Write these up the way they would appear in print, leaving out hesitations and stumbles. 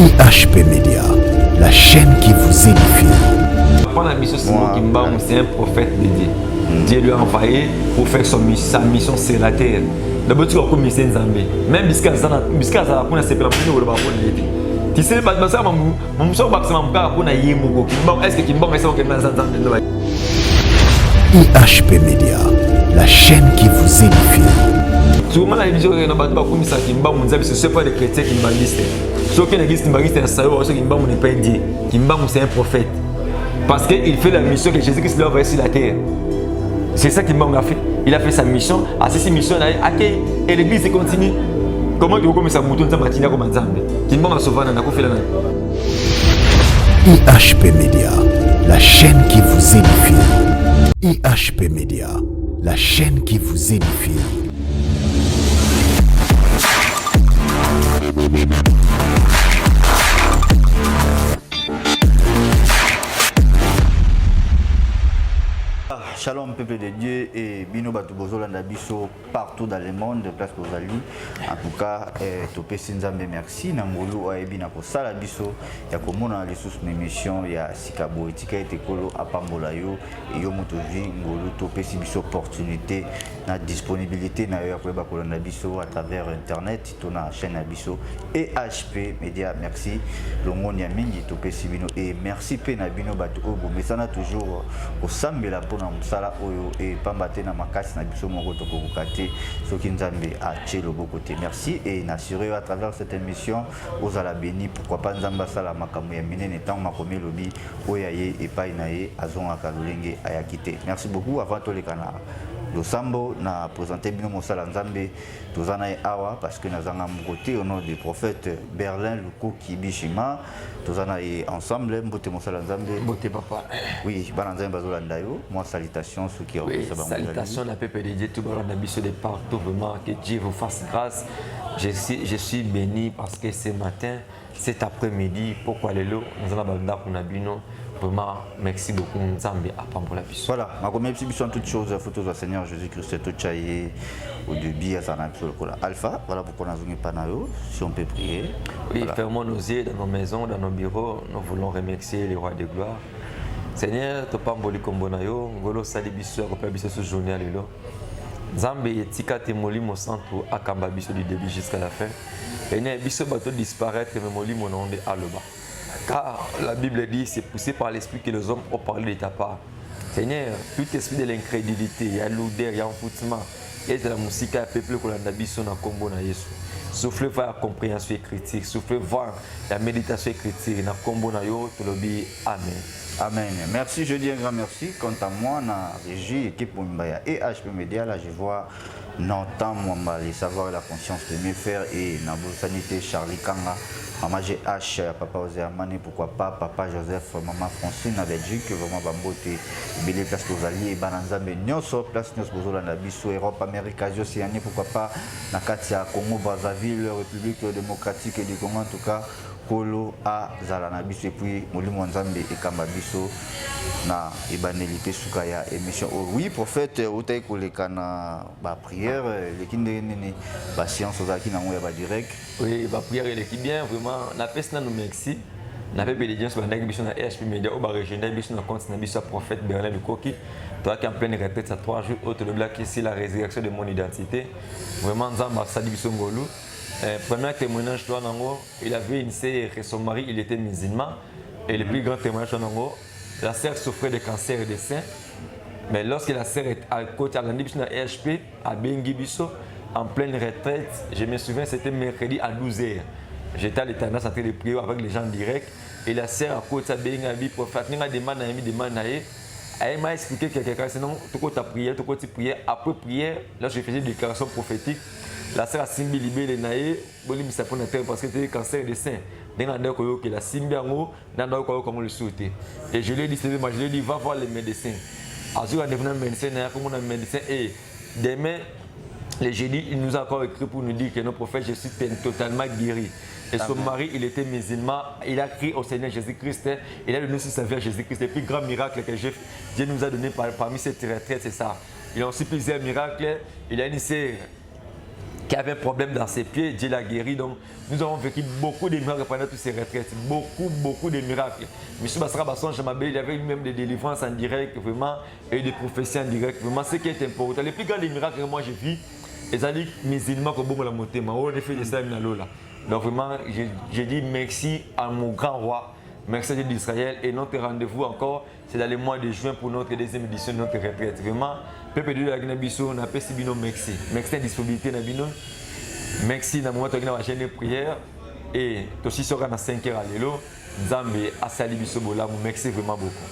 IHP Média, la chaîne qui vous édifie. Pendant la mission Simon Kimba, c'est un prophète dédié. Dieu lui a envoyé pour faire sa mission sur la terre. D'abord, tu as comme mission Zambé. Même jusqu'à ça, pour la séparation, on va pas tu sais, mon mission va pour la Yémo. Est-ce que Kimba va faire quelque chose Zambé? IHP Média, la chaîne qui vous édifie. Tout le monde a dit que Kimba, c'est pas des chrétiens qui m'alistent. Ceux qui n'existent pas, c'est Kimba, n'est pas Dieu. Kimba, c'est un prophète. Parce qu'il fait la mission que Jésus-Christ lui a envoyée sur la terre. C'est ça qu'il m'a fait. Il a fait sa mission. À cette mission, et l'église continue. Comment tu commences à monter dans matinée comme un Zambé? Kimba m'a sauvé dans la conférence. IHP Média, la chaîne qui vous édifie. IHP Média, la chaîne qui vous édifie. Shalom peuple de Dieu et Bino Batubozola Nabiso partout dans le monde, place pour Ali. En tout cas, Topé Sinzambe merci. Nangolo a ebina ko sala biso ya komona les sous émission ya Sikabo etika etekolo apambola yo et yo motovi ngolo Topé si biso opportunité na disponibilité na yo ya koyeba ko na biso à travers internet tona chaîne na biso EHP Média merci. Longoni ya mingi Topé si bino et merci pe na bino batu obo mesana toujours au sambela pona sala oyo et pambate na makasi na biso moko to kokate soki nzambe a tchelo bokote merci et n'assurez à travers cette émission aux ala béni pourquoi pas nzamba sala makambo ya minene tant makomi lobi oyaye et pa inaye azonga kalulenge ayakite merci beaucoup avant to le kana Losambo na présenté bino mosala nzambe tozana awa parce que nazanga mokote au nom du prophète Berlin Luko Kibishima tozana ensemble mbote mosala nzambe mbote papa oui bana nzambe bazolanda yo moi salutation ceux qui ont ça bango salutation na peuple de Dieu tout balanda biso de partout vraiment que Dieu vous fasse grâce je suis béni parce que ce matin cet après-midi pourquoi lelo nous allons balanda kuna bino. Vraiment, merci beaucoup, Nzambe, à Pambola Biso. Voilà, je remercie Biso en toutes choses, photos du Seigneur Jésus-Christ, tout chaye au début, à Zana Alpha, voilà pourquoi nous avons panayo, si on peut prier. Oui, voilà. Fermons nos yeux dans nos maisons, dans nos bureaux, nous voulons remercier les rois de gloire. Seigneur, tu Pamboli Kombonayo, Ngolo Sali Biso, Repère Biso ce journée à l'élo. Nzambe, Tika Temoli, mon centre, à Kamba Biso du début jusqu'à la fin. Et né Biso bateau disparaître, mais Moli, mon nom de Aloba. Car la Bible dit, c'est poussé par l'esprit que les hommes ont parlé de ta part. Seigneur, tout esprit de l'incrédulité, il y a l'odeur, il y a l'enfouissement, il y a la musique, il y a le peuple qui a dit son combo na Yesu. Soufflez voir la compréhension critique, soufflez voir la méditation critique, na combo na yo, tu le dis amen. Amen. Merci, je dis un grand merci. Quant à moi, na régie équipe Mbaya et HP Média, là je vois n'entend moi les savoirs et la conscience de mes frères et na sanité Charlie Kanga. Maman GH, papa Ozéamane, pourquoi pas, papa Joseph, maman Francine en Belgique, vraiment Bambote, Bélé, place Kozali, Bananzambe, Nyoso, place Nyos Bozola, Nabiso, Europe, Amérique, Asie, Océanie, pourquoi pas, Nakatia, Congo, Brazzaville, République démocratique et du Congo, en tout cas, Kolo, A, Zalanabiso, et puis Molimo Nzambe et Kambabiso, na Ibanelite Soukaya, émission. Oui, prophète, Otaï Kolekana, prière, les Kindéni, science, Ozaki, Namoya, direct. Oui, la prière est qui bien, vraiment, la paix nous merci. La paix de Dieu sur la mission de EHP Média, au régional, mission de compte, mission prophète Berlin Lukoki. Toi qui es en pleine retraite, à 3 jours, autre de blague ici, la résurrection de mon identité. Vraiment, Zamba Sadi Bissongolou. Premier témoignage, il avait une sœur et son mari, il était musulman. Et le plus grand témoignage, la sœur souffrait de cancer et de sein. Mais lorsque la sœur est à côté de la mission de EHP, à Bengi Bisso, en pleine retraite, je me souviens, c'était mercredi à 12h. J'étais à l'éternel en train de prier avec les gens directs. Et la sœur à côté de Bengi, prophète, elle m'a expliqué quelque chose, sinon, tout tu as prié, tout tu priais. Après prière, là je faisais une déclaration prophétique. La sœur a simbi libé les naïs, bolim sa pour terre parce que c'était cancer de sein. Dans que la simbi en haut, dans comme le souhaitait. Et je lui ai dit, je lui ai dit, va voir les médecins. Azur a devenu médecin, comme un médecin. Et demain, le jeudi, il nous a encore écrit pour nous dire que notre prophète Jésus était totalement guéri. Et son mari, il était musulman, il a crié au Seigneur Jésus-Christ, il a donné son service à Jésus-Christ. Le plus grand miracle que Dieu nous a donné parmi cette retraite, c'est ça. Il a aussi plusieurs miracles. Il a une sœur qui avait un problème dans ses pieds, Dieu l'a guéri. Donc, nous avons vécu beaucoup de miracles pendant toutes ces retraites. Beaucoup de miracles. M. Bassara Basson, il y avait même des délivrances en direct, vraiment, et des prophéties en direct. Vraiment, ce qui est important. Les plus grands miracles que moi j'ai vu, c'est musulmans qui ont la montée. On a fait des ça là. Donc, vraiment, je dis merci à mon grand roi. Merci d'Israël. Et notre rendez-vous encore, c'est dans le mois de juin pour notre deuxième édition de notre retraite. Vraiment, peuple de la Guinée-Bissau, on a fait si bien merci. Merci de la disponibilité. Merci dans la chaîne de prière. Et aussi, sur 5 heures à l'élo, Nzambe a sali biso bolamu. Merci vraiment beaucoup.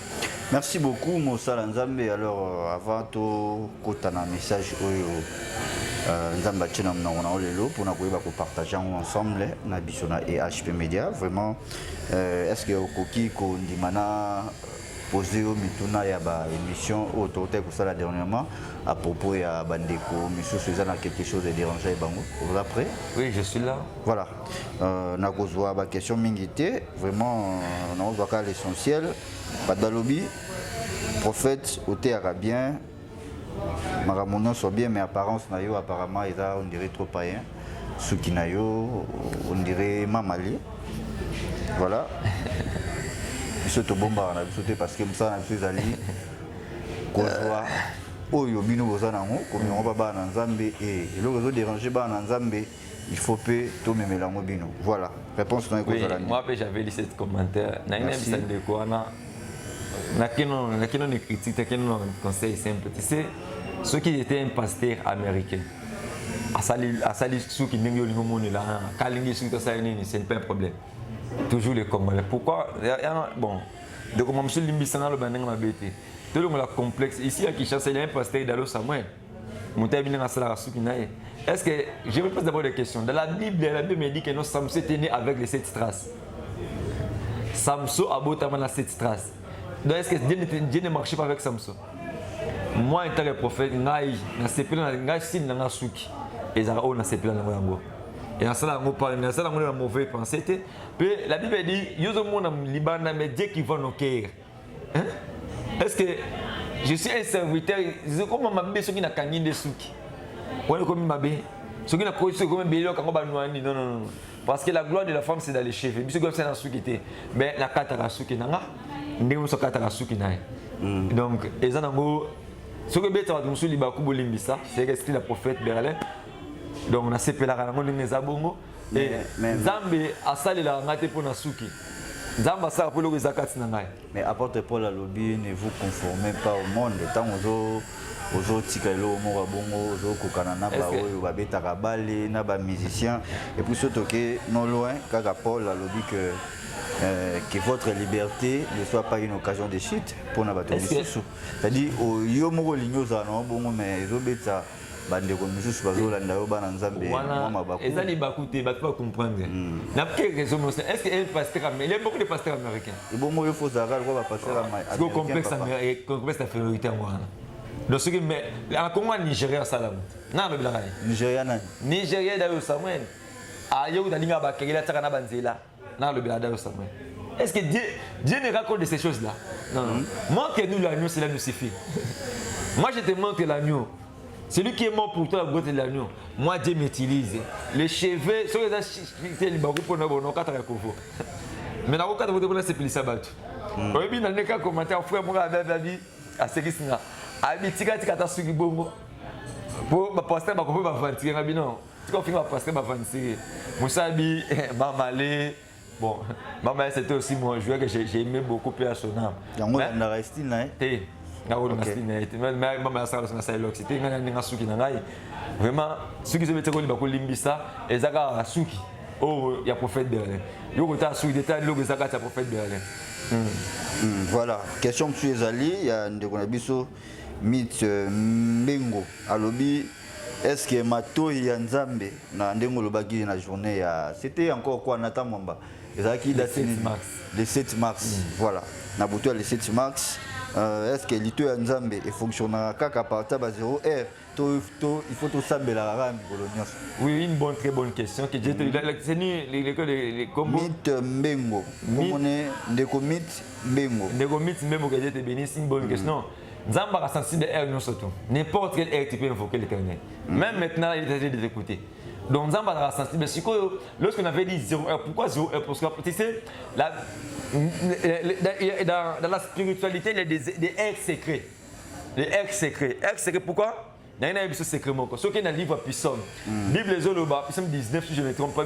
Merci beaucoup, Moussa Nzambe. Alors, avant tout, quand on a un message, Nzambe Tchena Mnaona Olelo pour nous partager ensemble na bisona et HP Media. Vraiment, est-ce que Okoki Kondimana posé au mituna ya ba émission autorité pour ça la dernièrement à propos ya bandeko monsieur Suzanne a quelque chose de déranger bango. Vous êtes prêt? Oui, je suis là. Voilà. Na kozwa ba question mingité, vraiment on voit l'essentiel. Badalobi prophète oté arabien. Maramono soit bien, mais apparence nayo apparemment on dirait trop païen. Suki nayo on dirait mamali. Voilà. Je te bombe on a sauté parce que ça on a suis allé. Kozwa oyo bino bozana ngo comme on va ba na Nzambe et le réseau déranger ba na Nzambe il faut pe to memela ngo bino. Voilà. Réponse na oui, moi j'avais lu cette commentaire. Na ina bisa de quoi na une critique, un conseil simple. Tu sais, ceux qui étaient un pasteur américain, c'est pas un problème. Toujours les Congolais. Pourquoi? Bon, de comment M. Limbisana le banding m'a bêté. Tout le monde est complexe. Ici à Kinshasa, il y a un pasteur d'Allo Samuel. Est-ce que, je me pose d'abord des questions. Dans la Bible me dit que nos Samson était né avec les 7 strass. Samson a beau dans 7 strass. Donc est-ce que Dieu ne marche pas avec Samson? Moi, en tant que prophète, je suis un souki. Et je suis un et en cela, on parle de mauvaise pensée. Puis la Bible dit, il y a un monde Liban, mais Dieu qui va nos cœurs. Est-ce que je suis un serviteur? Je comme ma bébé, ceux qui n'ont qu'à ni des souki. On est comme ma bébé. Ceux qui n'ont pas eu comme un bébé, non. Parce que la gloire de la femme, c'est dans les cheveux. Puis c'est un souki. Mais la carte à la souki, donc, ce que Beta a dit, c'est resté la prophète Berlin. Donc, on a séparé la rango de Nezabongo. Et Zambe a salé la rangate pour Nasuki. Zambe a salé pour le Zakat Nangai. Mais apporte Paul à lobby, ne vous conformez pas au monde. Tant aux autres Tikalo, Morabongo, aux autres Kokanana, Babeta Rabale, Naba musicien. Et puis surtout que non loin, car Paul a lobby que votre liberté ne soit pas une occasion de chute pour nous battre. C'est-à-dire, il y a des gens mais ils ont bande comme monsieur bazolanda yo bana nzambe mama baku ezali bakute ba pas comprendre na quelle raison est-ce que un pasteur américain il y a beaucoup de pasteurs américains et bon moi il faut savoir quoi pasteur américain c'est complexe américain complexe infériorité moi donc ce que mais en Congo Nigeria salam na me bila Nigeria nani Nigeria dayo Samuel ayo dalinga ba kegela tsaka na banzela na le bila dayo Samuel. Est-ce que Dieu ne raconte de ces choses là? Non. Montre-nous l'agneau, cela nous suffit. Moi je te montre l'agneau. Celui qui est mort pour toi, la beauté de l'agneau. Moi, Dieu m'utilise. Les cheveux, sur les achètes, pour nous, mais dans le cas de votre c'est plus sabat. Oui, dans le cas commentaire, frère, moi, à ce qui s'est habité, à ce qui bongo. Pour ma pasteur, ma copine, ma fantier, non. Tu confirmes ma pasteur, ma fantier. Moussabi, Mamalé. Bon, Mamalé, c'était aussi mon joueur que j'ai aimé beaucoup, Père Sonam. Il y a un restine là. Vraiment, ceux qui se mettent au niveau limbisa, ils ont un souki. Oh, il y a prophète Berlin. Il y a un souki d'état, il y a un prophète Berlin. Voilà, question que tu es allé, il y a un biso mythe Mbengo. Alobi, est-ce que Mato y a Nzambe na ndengo lobaki na journée c'était encore quoi Nathan Mwamba? Le 7 mars. Voilà. Na buto le 7 mars. Est-ce que l'ito ya Nzambe fonctionnera kaka partir à 0 heure? Il faut tout savoir la rame coloniale. Oui, une bonne, très bonne question. Que j'ai c'est les combos. Mythe Mbengo. Comment on est ndeko mythe Mbengo. Ndeko mythe Mbengo que Dieu te bénisse, une bonne question. Nzambe a sensible air nous surtout. N'importe quel air tu peux invoquer l'Éternel. Même maintenant, il est de t'écouter. Donc, Nzamba a sensible. Lorsqu'on avait dit 0R, pourquoi 0R? Parce que tu sais, dans la spiritualité, il y a des R secrets. Les R secrets. R secrets, pourquoi? Il y a un secret. Ce qui est dans le livre Puissant. Bible Puissant 19, si je ne me trompe pas,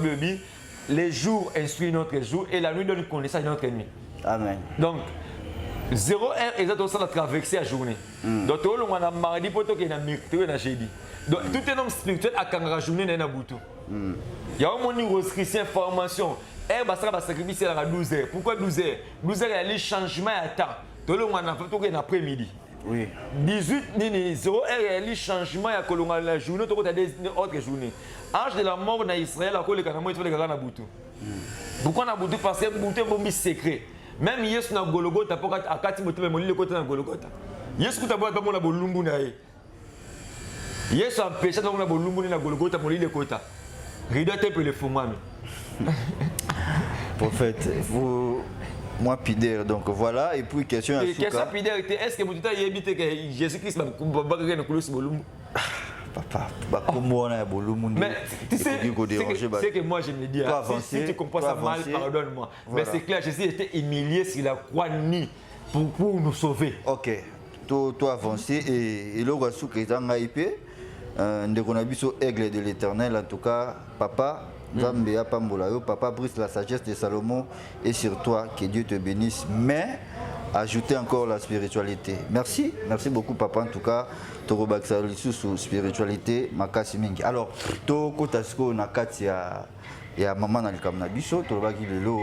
les jours instruisent notre jour et la nuit donne connaissance à notre nuit. Amen. Donc, 0 heure exactement ça la traverser la journée. Donc, tout le monde a mardi pour tout qui est dans mercredi et jeudi. Donc, tout un homme spirituel a quand la journée dans Boutou. Il y a un monde qui information. Eh, bah ça va sacrifier à 12 heures. Pourquoi 12 heures? 12 heures, il y a les changements à temps. Tout le monde a fait tout qui est après-midi. Oui. 18 0 heure, il y a les changements à la journée, tout il y a autres journées. Ange de la mort dans Israël, à cause de Kanamo, il faut les gars dans Boutou. Pourquoi on a Boutou? Parce que Boutou est un secret. Même hier, on a Golgotha, pour à Katimoto, mais on lit le côté de Golgotha. Hier, on a Golgotha, on a Bolumbu. Hier, on a péché, on a Bolumbu, on a Golgotha, on lit le côté. Rideau est pour les fous, man. Prophète, vous. Moi, Pider, donc voilà. Et puis, question à Souka. Question Pider, est-ce que vous avez évité que Jésus-Christ va bagrer dans le Bolumbu? Papa, comment on a Bolumbu? Mais tu sais, c'est que moi je me dis, si tu comprends ça mal, pardonne-moi. Voilà. Mais c'est clair, Jésus était humilié sur la croix ni pour nous sauver. Ok, toi avancé et le roi Souka est en IP. On a vu sur aigle de l'Éternel, en tout cas, papa. Papa brise la sagesse de Salomon et sur toi, que Dieu te bénisse. Mais ajoutez encore la spiritualité. Merci beaucoup papa. En tout cas, tu as sous spiritualité, makasi mingi. Alors, to kotasko nakati ya maman na likamna biso, to baki lelo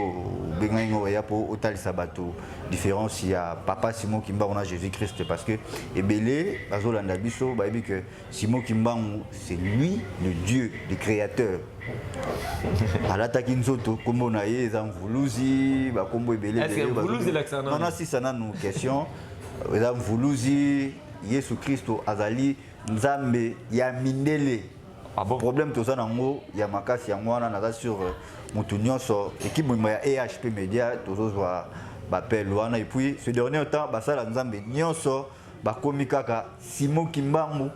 bengango ya po otali sabato. Différence il y a papa Simon Kimba on a Jésus-Christ parce que ebele azolanda biso ba bi que Simon Kimba c'est lui le Dieu, le créateur. Alataki nzoto kombo na ye za mvuluzi ba kombo ebele. Est-ce que mvuluzi l'accent? Non si ça na nous question. Za mvuluzi Yesu Kristo azali nzambe ya mindele. Ah bon? Problème tout ça nango ya makasi ya mwana na sur mutu nyonso équipe ya EHP Media toujours bapel wana et puis ce dernier temps basala nzambe nyonso bakomi kaka Simon Kimbangu.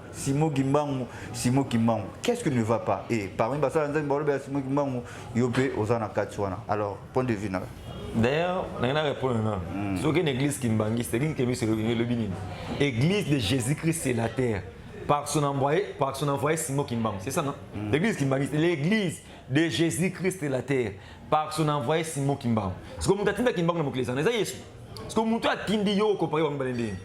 Qu'est-ce qui ne va pas? Et parmi basala nzambe baloba Simon Kimbangu yope ozana kati wana. Alors point de vue na. D'ailleurs, on a répondu non. C'est une église Kimbangi, c'est une église qui est le Bénin. Église de Jésus-Christ sur la terre. Par son envoyé Simon Kimbangu, c'est ça non? L'église Kimbangi, c'est l'église de Jésus-Christ sur la terre. Par son envoyé Simon Kimbangu. C'est comme Mouta Kimbangu dans l'église. C'est comme Mouta Tindi Yo comparé à Mbalende.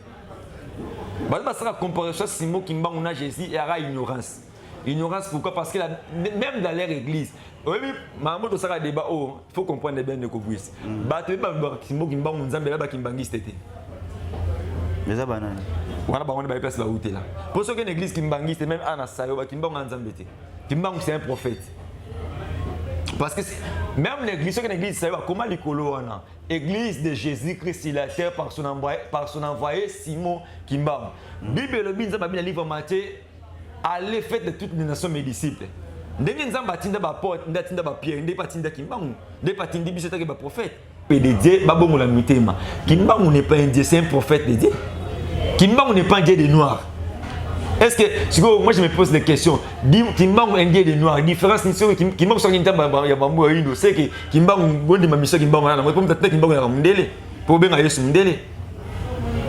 Bah ça comparer ça Simon Kimbangu na Jésus et à ignorance. Ignorance pourquoi? Parce que même dans leur église, oui, maman tout ça débat il faut comprendre bien de Kobuis. Bah tu pas Simon Kimbangu Nzambe là Kimbangi c'était. Mais ça banane. Voilà, on va place là où tu es là. Pour ceux qui ont une église Kimbangi, c'est même Anna Sayo, Kimbangu Nzambe. Kimbangu c'est un prophète. Parce que même l'église, ceux qui ont une église Sayo, comment les colons église de Jésus-Christ sur la terre par son envoyé Simon Kimbangu. Bible le bin Nzambe livre Matthieu à l'effet de toutes les nations mes disciples. Ndenge Nzambe atinda ba porte, ndatinda ba pierre, ndé patinda Kimbangu, ndé patindi biso taki ba prophète. Et de Dieu, babongo la mitema. Kimbangu n'est pas un Dieu, c'est un prophète de Dieu. Kimbangu n'est pas un Dieu des Noirs. Est-ce que, moi je me pose des questions. Kimbangu est un Dieu des Noirs. Différence, Kimbangu soit un Tamba, il y a Bambo et Indo. C'est que Kimbangu, bon de ma mission Kimbangu, moi comme t'as Kimbangu à Mundele, pour bien aller sur Mundele.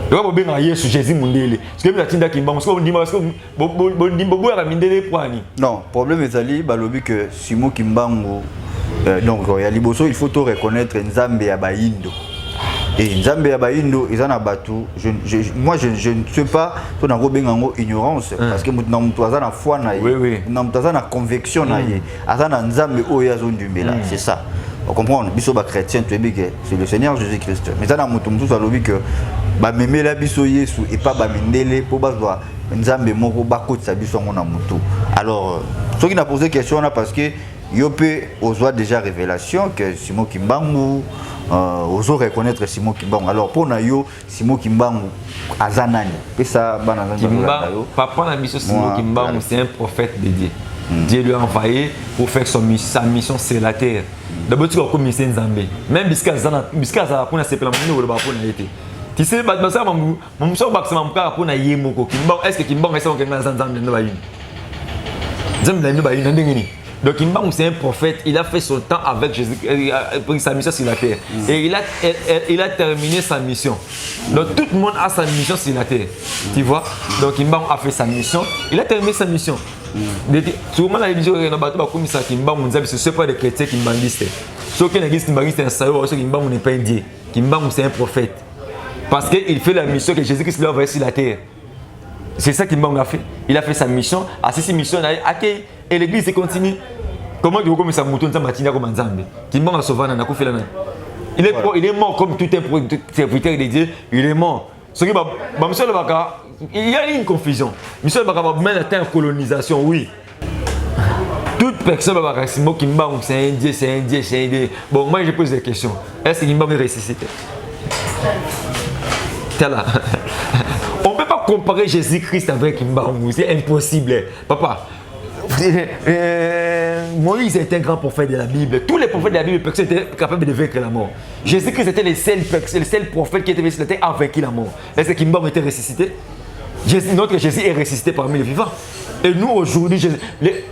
Tu vois, pour bien aller sur Jésus Mundele. Parce que tu as Tinda Kimbangu, parce que on dit, parce que bon dit, bon à Mundele pour Ani. Non, problème est ali, balobi que Simon Kimbangu, donc il y a Liboso, il faut tout reconnaître Nzambe ya Baindo. Et Nzambe ya Baindo, ils en a battu. Moi, je ne sais pas, on a une ignorance. Parce que nous avons la foi, nous avons la conviction. Nous avons Nzambe Oya Zone du Mbela. C'est ça. On comprend, biso ba chrétien, c'est le Seigneur Jésus-Christ. Mais ça, nous avons dit que même la biso Yesu et pas Bamindele, pour bazwa Nzambe Moko Bakot sa biso ngona mutu. Alors, ceux qui n'ont posé question là, parce que Yopé osa déjà révélation que Simon Kimbangu osa reconnaître Simon Kimbangu. Alors pour Nayo, Simon Kimbangu Azanani. Et ça, papa n'a mis Simon Kimbangu, c'est un prophète de Dieu. Dieu lui a envoyé pour faire sa mission sur la terre. D'abord, tu vas commencer Nzambe. Même jusqu'à ça, pour na sepela moni ou le bapon na été. Tu sais, bah ça, mon soeur baxe mon père pour na yemoko Kimbangu. Est-ce que Kimbangu est-ce qu'on gagne Nzambe na bayin? Nzambe na bayin ndengeni. Donc Kimbangu c'est un prophète, il a fait son temps avec Jésus, il a pris sa mission sur la terre. Et il a terminé sa mission. Donc tout le monde a sa mission sur la terre. Tu vois? Donc Kimbangu a fait sa mission, il a terminé sa mission. Souvent la religion est comme ça, Kimbangu ce n'est pas des chrétiens kimbanguistes. Ceux qui n'existent kimbanguistes, Kimbangu n'est pas un dieu. Kimbangu c'est un prophète. Parce qu'il fait la mission que Jésus-Christ lui a envoyée sur la terre. C'est ça Kimbangu a fait. Il a fait sa mission, à cette mission, et l'église continue. Comment tu veux comme ça mouton Matina comme Nzambe? Kimbangu a sauvé Nana Koufela. Il est mort comme tout un serviteur de Dieu, il est mort. Ce qui il y a une confusion. Monsieur Baka va mener à une colonisation, oui. Toute personne va dire que Kimbangu c'est un dieu, c'est un dieu, c'est un dieu. Bon, moi je pose des questions. Est-ce que Kimbangu est ressuscité? Là. On ne peut pas comparer Jésus-Christ avec Kimbangu, c'est impossible. Papa, Moïse était un grand prophète de la Bible. Tous les prophètes de la Bible étaient capables de vaincre la mort. Jésus-Christ était le seul prophète qui était ressuscité à vaincre la mort. Est-ce que Kimbangu était ressuscité? Notre Jésus est ressuscité parmi les vivants. Et nous aujourd'hui,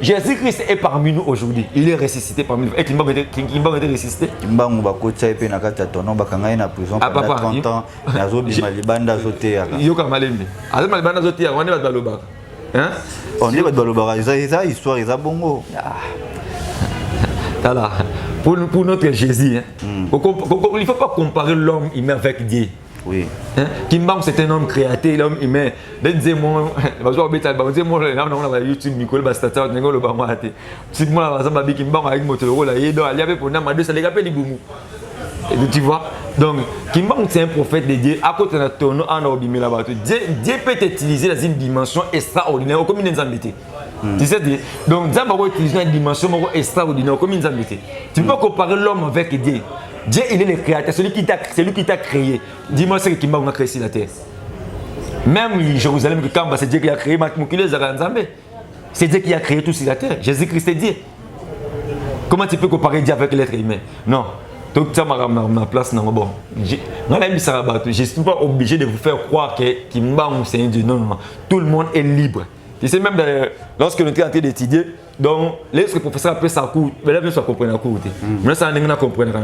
Jésus-Christ est parmi nous aujourd'hui. Il est ressuscité parmi nous. Et Kimbangu était ressuscité. Kimbangu bakotsa epe na kati ya tono bakanga na prison pendant 30 ans. Nazo bima libanda zote ya. Yoka malembe. Azema libanda zote ya wane balobaka. Hein? On dit balobaka ça histoire ça bongo. Voilà. Pour notre Jésus, hein. Il ne faut pas comparer l'homme humain avec Dieu. Oui. Hein? Kimbangu c'est un homme créaté, l'homme humain. Disons-moi, YouTube, Nicole Bastata, Nengolo Bamate. Si moi, par exemple, Kimbangu avec Motorola, il y avait pour nous, ça les rappelle les boumous. Tu vois? Donc, Kimbangu c'est un prophète de Dieu. À côté de ton là-bas, Dieu peut t'utiliser dans une dimension extraordinaire, comme une embêté. Tu sais, donc Dieu va utiliser une dimension extraordinaire, comme une embêté. Tu ne peux pas comparer l'homme avec Dieu. Dieu, il est le créateur, celui qui t'a créé. Dis-moi ce que Kimbangu a créé sur la terre. Même Jérusalem, c'est Dieu qui a créé. C'est Dieu qui a créé tout sur la terre. Jésus-Christ est Dieu. Comment tu peux comparer Dieu avec l'être humain? Non. Donc ça m'a ramené à ma place. Non, bon. Je ne suis pas obligé de vous faire croire que Kimbangu c'est un Dieu. Non, non. Tout le monde est libre. Tu sais, même lorsque nous sommes en train d'étudier, donc les professeurs appellent ça cours, mais là, ils ne comprennent pas cours. Mais ça, ils ne comprennent pas.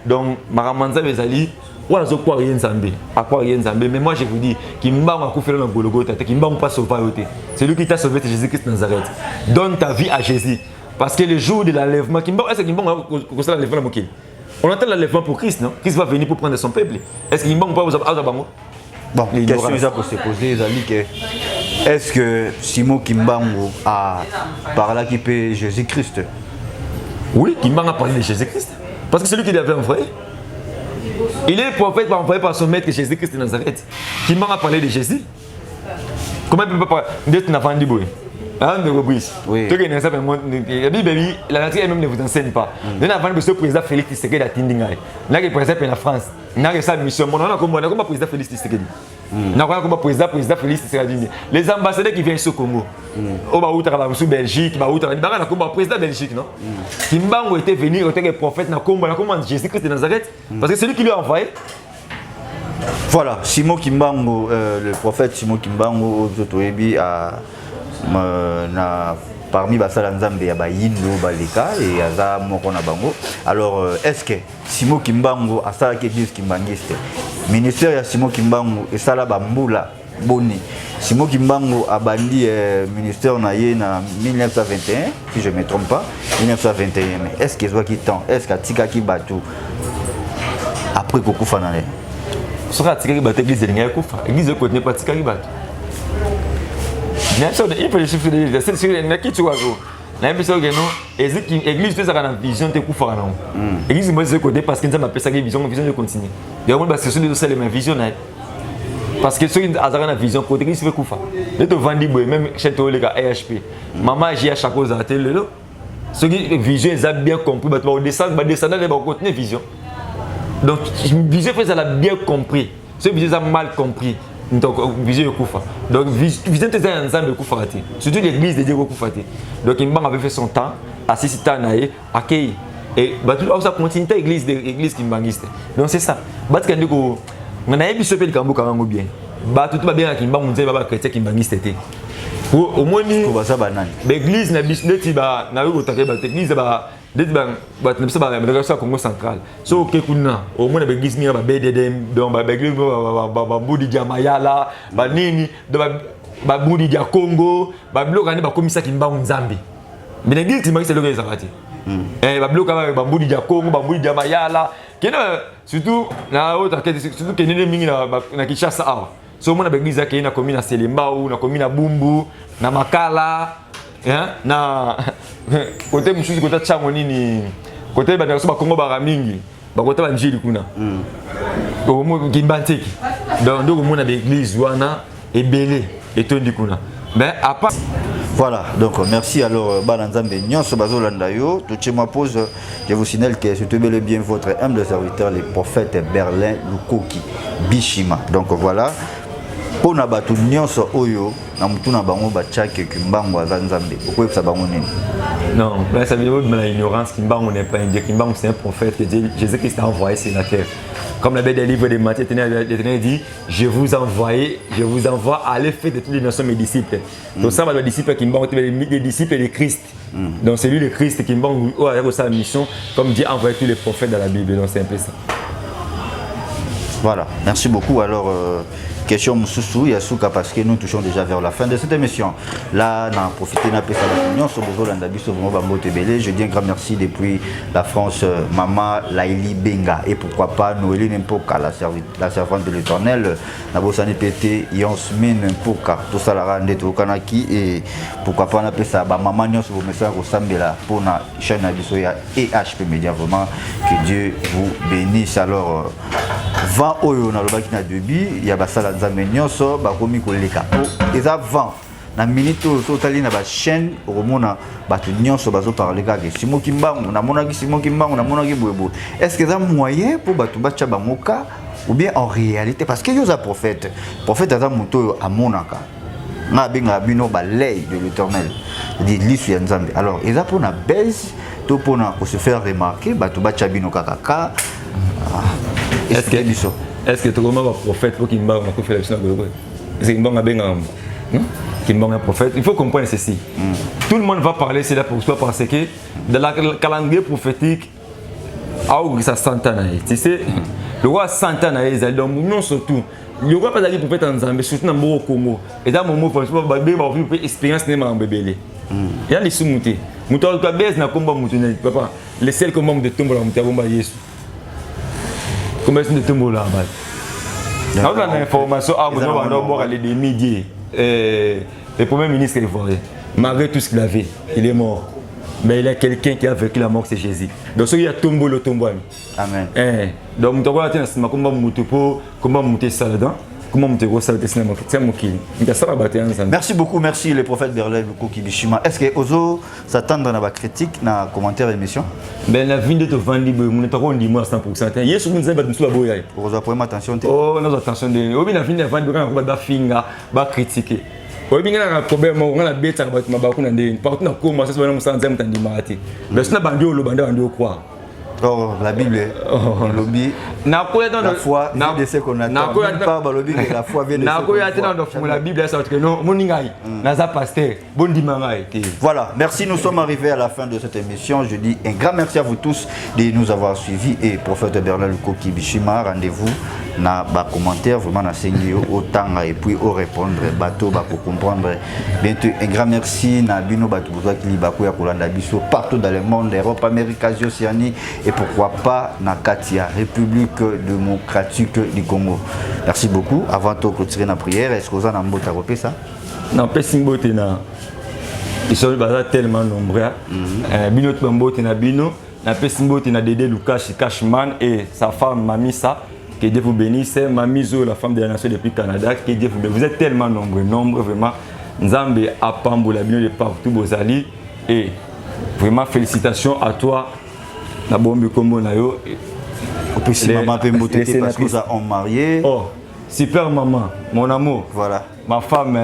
Donc, Maramanza Bezali, ou à quoi rien Zambé, à quoi rien Zambé. Mais moi, je vous dis, Kimbangu a coupé dans le Golgotha, Kimbangu pas sauvé. C'est lui qui t'a sauvé, c'est Jésus-Christ Nazareth. Donne ta vie à Jésus. Parce que le jour de l'enlèvement, est-ce que Kimbangu a causé l'enlèvement pour qui? On attend l'enlèvement pour Christ, non? Christ va venir pour prendre son peuple. Est-ce que Kimbangu va vous avoir? Bon, la question pour se poser, est-ce que Simon Kimbangu a parlé qui peut Jésus-Christ? Oui, Kimbangu a parlé de Jésus-Christ. Parce que c'est lui qui l'avait envoyé. Il est prophète envoyé par son maître Jésus-Christ de Nazareth. Kimbangu a parlé de Jésus. Comment il peut pas parler de oui. La Bible, la nature même ne vous enseigne pas. Nous avons le président Félix Tshisekedi à Tindingaï. Nous avons le président en France. Nous avons sa mission. Nous avons le président Félix Tshisekedi. Nous avons le président Félix Tshisekedi. Les ambassadeurs qui viennent au Congo, au Belgique, le président Belgique, non? Kimbangu était venu, il était prophète, Jésus-Christ de Nazareth. Parce que c'est lui qui lui a envoyé. Voilà, Simon Kimbangu, le prophète Simon Kimbangu, parmi Basala Nzambe ya Bayindo Baleka et Aza Mokona Bango. Alors, est-ce que Simon Kimbangu a ça qui dit Kimbangiste? Ministère ya Simon Kimbangu et ça la Bambula Boni. Simon Kimbangu a bandi ministère na 1921, si je ne me trompe pas, 1921. Mais est-ce qu'il soit qui tend? Est-ce qu'il Tika qui batou après Koko Fanale? Ce sera Tika qui batou l'église de Kufa. L'église de Côte n'est pas Tika qui batou. Il faut le chiffre de l'église. C'est qui tu vois. L'impression que l'église fait ça dans la vision de Kufa. L'église moi c'est côté parce que nous avons appelé ça vision de continuer. Il y a une c'est de la vision. Parce que ceux qui ont la vision côté l'église fait Kufa. Les te vendent même chez toi les gars AHP. Maman j'ai à chaque chose à télé là. Ceux qui vision ils ont bien compris. Bah descendre ils vont continuer vision. Donc vision fait ça l'a bien compris. Ceux qui vision ont mal compris. Donc, vision de Koufa. Donc, vision de ensemble de Koufa. Surtout l'église de Dieu Koufa. Donc, Kimbangu avait fait son temps, assisté à Naïe, accueilli. Et ça continue l'église Kimbangiste. Donc, c'est ça. Parce que on a vu ce pays Kambo Karango bien. Tout va bien à Kimbangu, on dit que chrétien Kimbangiste était. Au moins ni ça banane. L'église na bisneti ba na yo také ba l'église ba na bisa ba Congo central. So ke kuna au moins na l'église ni ba BDD donc ba l'église ba Budi dia Mayala ba nini de ba Budi dia Congo ba bloka ni ba komisa kimbangu Nzambe. Mais l'église ti ma c'est le que ça va ti. Ba bloka ba Budi dia Congo ba Budi dia Mayala. Kena surtout na autre surtout que nene mingi na Kinshasa awa. So mona l'église ya na commune na Selembao na commune na Bumbu na Makala na côté mususu côté tchango nini côté ba ba Congo ba mingi ba côté ba njili kuna o mo kimbanteki donc ndoko mona l'église wana ebele etondi kuna mais à part voilà, donc merci alors Balanzambe Nyonso Bazolanda yo. Tout moi pose, je vous signale que c'est bel et bien votre humble serviteur, le prophète Berlin Lukoki Bishima. Donc voilà, pour na batu Nyonso Oyo, na mutu na bango bachake kimbango azanzambe. Pourquoi ça bango nini? Non, là ça veut dire que l'ignorance kimbango n'est pas indien, kimbango c'est un prophète que Jésus-Christ a envoyé sur la terre. Comme l'avait des livres de Matthieu, l'Éternel dit, je vous envoie à aller faire de toutes les nations mes disciples. Donc ça, les disciples qui m'ont les disciples de Christ. Donc c'est lui le Christ qui m'ont sa mission, comme Dieu a envoyé tous les prophètes dans la Bible. Donc c'est un peu ça. Voilà, merci beaucoup. Alors, question Moussoussou, Yasuka, parce que nous touchons déjà vers la fin de cette émission. Là, on a profité de la l'union sur je dis un grand merci depuis la France, Maman Laïli Benga. Et pourquoi pas Noélie Nempoka, la servante de l'Éternel, Nabosani Pété, Yansmin Nempoka, tout ça la rende au Kanaki. Et pourquoi pas on appelle ça Maman Nyon sur vos messages au Sambela pour la chaîne Abisoya et HP Média. Vraiment, que Dieu vous bénisse. Alors, 20 Oyo na lobaki na debi, il y a basala nzambe nyonso bakomi koleka. Eza 20 na minute so tali na ba chaîne romona batu nyonso bazo parler ka Simon Kimbangu na monaki Simon Kimbangu na monaki boyebo. Est-ce que ça moyen pour batu bacha bangoka ou bien en réalité parce que yo za prophète aza muto amonaka na benga bino ba lei de l'Éternel dit lisu ya nzambe. Alors eza pour na baisse to pour na ko se faire remarquer batu bacha bino kaka. Est-ce que tu es un prophète pour qu'il me fait la mission? C'est un prophète. Il faut comprendre ceci. Tout le monde va parler, c'est là pour toi parce que dans le calendrier prophétique, ça 100 ans. Tu sais, le roi 100 ans, non surtout. Le roi pas d'aller prophète en Zambie, surtout dans le Congo. Et dans mon mot, pour expérience n'est pas en bébé. Il y a les sous-moutés. Mouton de base n'a combat moutonné. Papa, les seuls combats de tombe dans le bomba Jésus. Comment est-ce que tu es là-bas? On a l'information, on a les médias. Le premier ministre ivoirien, malgré tout ce qu'il avait, il est mort. Mais il y a quelqu'un qui a vécu la mort, c'est Jésus. Donc, il y a tombeau le tombeau. Amen. Donc, comment monter ça là-dedans? Comment monter ça là-dedans? Merci beaucoup, merci le prophète Berlin Lukoki Bishima. Est-ce que Ozo s'attend à la critique, dans les commentaires de l'émission? Ben la vie de te vendre, on est encore 10 mois à 100%. Hier, je vous ai dit que vous avez attention. Oh, non, attention. Oh, bien la vie de vendre, on va finir, va critiquer. Oh, bien la problème, on a la bête à ma balcon et partout dans comment ça se passe dans le temps de matin. Mais c'est un bandit au bandit quoi? Oh, la Bible, le lobby, la foi vient de ce qu'on attend. Pas le lobby, la foi vient de ce qu'on attend. La Bible, ça veut dire que non, mon ingay, naza pasteur, bon dimanche. Voilà, merci, nous sommes arrivés à la fin de cette émission. Je dis un grand merci à vous tous de nous avoir suivis. Et prophète Berlin Lukoki Bishima, rendez-vous dans les commentaires, vraiment dans le autant et puis au répondre, bateau, pour comprendre. Bientôt, un grand merci à Bino Batouza qui est partout dans le monde, Europe, Amérique, Asie, Océanie. Et pourquoi pas na Katia, République démocratique du Congo. Merci beaucoup. Avant de clôturer la prière, est-ce que vous avez un mot à repetir ça? Non, pas si mot ils sont tellement nombreux. Bino Tumbo tena Bino, na Pessimbo tena Dédé Lucas Cashman et sa femme Mamisa. Que Dieu vous bénisse. Mamizo, la femme de la nation depuis le Canada. Que Dieu vous bénisse. Vous êtes tellement nombreux vraiment. Nzambe Apambo la Bino de partout Bozali et vraiment félicitations à toi. La bombe combo na yo. Maman Pemboté parce que ça ont marié. Oh, super maman, mon amour. Voilà. Ma femme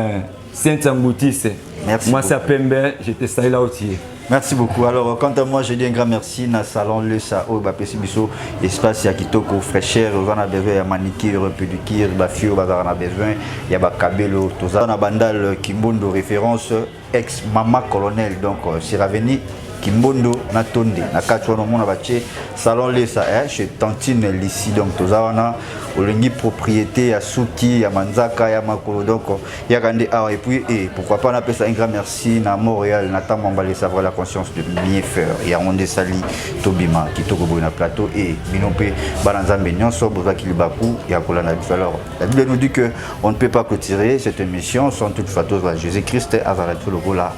Sainte Amboutis. Merci. Moi c'est Pembe, j'étais ça là aussi. Merci beaucoup. Alors, quant à moi, je dis un grand merci à Salon Le Sao, Bapesibiso, espace à Kitoko, fraîcheur, on a besoin de manicure, pédicure, bafio, on a besoin, il y a Bakabelo, tout ça. On a Bandal Kimbondo, référence ex-mama colonel, donc, Siraveni. Kimbondo na tonde na kati wana mona batie salon lesa chez Tantine Lissi donc tozawana olengi propriété ya Suki ya Manzaka ya Makolo donc ya kande et puis pourquoi pas on appelle ça un grand merci na Montréal na tamambale savoir la conscience de bien faire ya onde sali tobima kitoko boy na plateau et binompe balanzambe nyonso bozaki libaku ya kolana biso. Alors la Bible nous dit que on ne peut pas clôturer cette émission sans toutefois Jésus-Christ azaratu lokola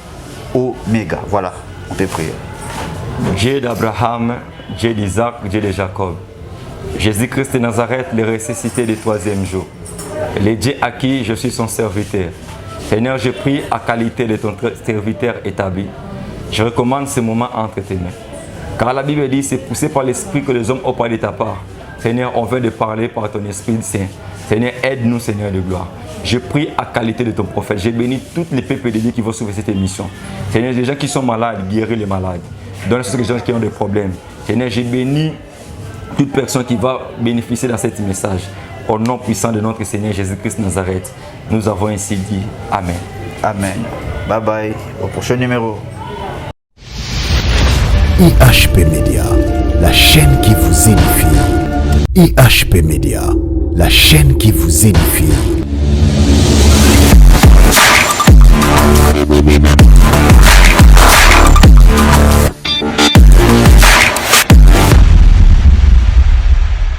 Oméga. Voilà. On peut prier. Dieu d'Abraham, Dieu d'Isaac, Dieu de Jacob. Jésus-Christ de Nazareth, le ressuscité du troisième jour. Le Dieu à qui je suis son serviteur. Seigneur, je prie à qualité de ton serviteur établi. Je recommande ce moment entre tes mains. Car la Bible dit, c'est poussé par l'Esprit que les hommes ont parlé de ta part. Seigneur, on veut de parler par ton Esprit Saint. Seigneur, aide-nous, Seigneur de gloire. Je prie à qualité de ton prophète. Je bénis toutes les peuples de Dieu qui vont suivre cette émission. Seigneur, les gens qui sont malades, guéris les malades. Donne ceux qui ont des problèmes. Seigneur, je bénis toute personne qui va bénéficier de ce message. Au nom puissant de notre Seigneur Jésus-Christ de Nazareth, nous avons ainsi dit Amen. Amen. Bye bye. Au prochain numéro. IHP Média, la chaîne qui vous édifie. IHP Média, la chaîne qui vous édifie.